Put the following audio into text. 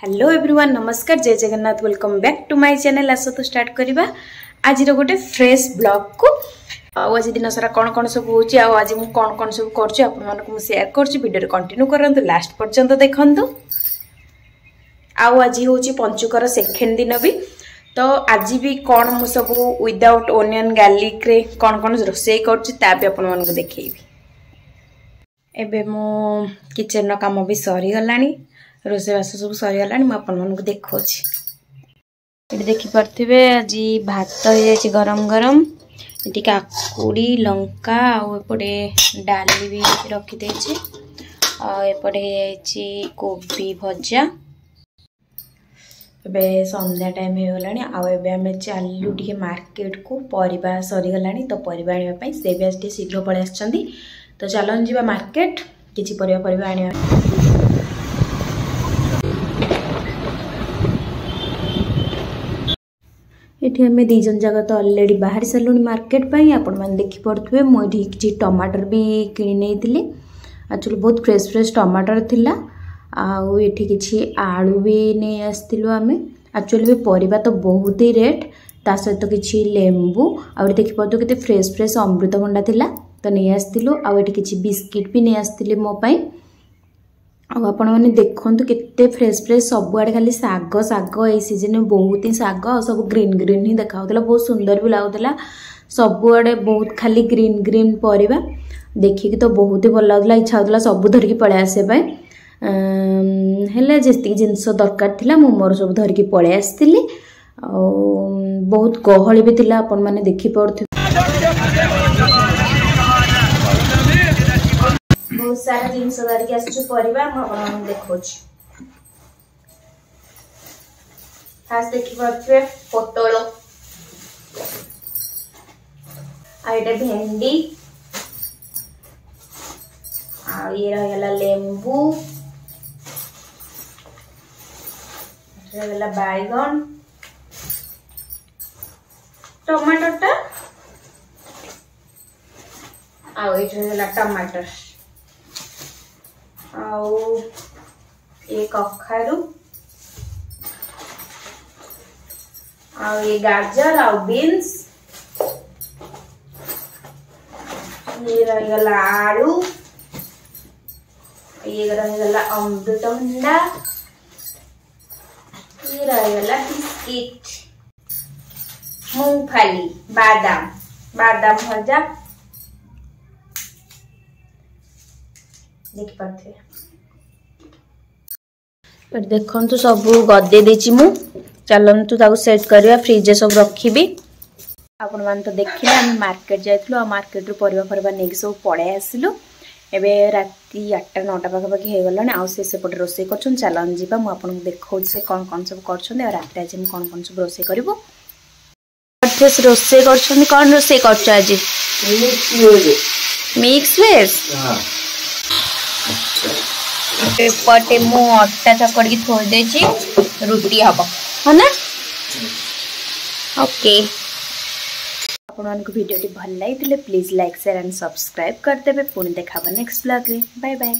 Hello everyone नमस्कार जय Jagannath welcome back to my channel. आस तो स्टार्ट करवा आज गोटे फ्रेश ब्लॉग को आज दिन सारा कौन कौन सब हो आज मुझे कौन कौन सब कर शेयर कर कंटिन्यू करूँ लास्ट पर्यंत देखु। आज हूँ पंचुकर सेकेंड दिन भी तो आज भी कौन मु सब विदाउट ओनियन गार्लिक रे कौन कौन रोषे कर देखी। एबे मो किचन काम भी सरी गलानी रोषेबास सब सरीगला मुझे देखा ये देखिपे आज भात हो गरम गरम ये काकुड़ी लंका आउपटे डाली भी रखीदे एपटे कोबी भजा। एबे संध्या टाइम हो गलानी आम चलू टे मार्केट को परिबा सरीगला तो परिबा आने से भी आज शीघ्र पलि आसछंती तो चलन जी मार्केट किसी परिबा आने। ये आम दी जन जगह तो अलरेडी बाहर सारू मार्केट पर आपण मैंने देखिपे मुझे किसी टमाटर भी किणी एक्चुअली बहुत फ्रेश फ्रेश टमाटर थिला आठी किसी आलू भी नहीं आसलु आम एक्चुअली भी परिबा तो बहुत ही रेट ता सहित किसी लेंबू आठ देखिपे के फ्रेश फ्रेश अमृतभंडा थिला तो नहीं आसलु आठ किसी बिस्किट भी नहीं आसती मोपाई आपण मैंने देखु केते फ्रेश फ्रेश सबुआड़े खाली साग साग ये सीजन में बहुत ही साग सब ग्रीन ग्रीन ही देखा बहुत सुंदर भी लगुला सबुआड़े बहुत खाली ग्रीन ग्रीन परिबा देखिकी तो बहुत ही भल लगुला इच्छा होता सब धरिकी पलि आसपे हेले जी जिनस दरकार थिला मु मोर सब धरिकी पलि आसती बहुत गहली भी थिला आपण मैंने देखि पड़थि बहुत सारा जिनस धरिकी आसछु परिबा हम देखो खास देखि पड़थि पोटल आइटे भेंडी आ ये रहला लेंबू रहला बैगन टमाटरटा आ ये रहला टमाटर आउ ये कखारू आउ ये गाजर आउ बीन्स ये रहला आलू ये रहला अमृतभंडा ये रहला बिस्किट मूंगफली बादाम बादाम भजा देख पाथे पर देखंतु सब गदे देछि मु चलंतु ताको सेट करबा फ्रिज सब रखिबी। आपण मान तो देखिले हम मार्केट जाइथलो आ मार्केट रो परिबा परबा नेक सब पळे आसिलो एबे राती 8टा 9टा पाखा पाखी हे गलने आ से पटे रोसे करछन चलन जीबा मु आपन देखौ से कोन कोन सब करछन आ राती आज हम कोन कोन सब रोसे करबो अच्छे रोसे करछन कोन रोसे करछ आज मिक्स वेज पटे मु अट्टा चकड़ी थोड़ देछि रुटी हबो है ना ओके। आपन को वीडियो भल लगी please like share and subscribe कर देबे पुणी देखा नेक्स्ट ब्लॉग रे बाय बाय।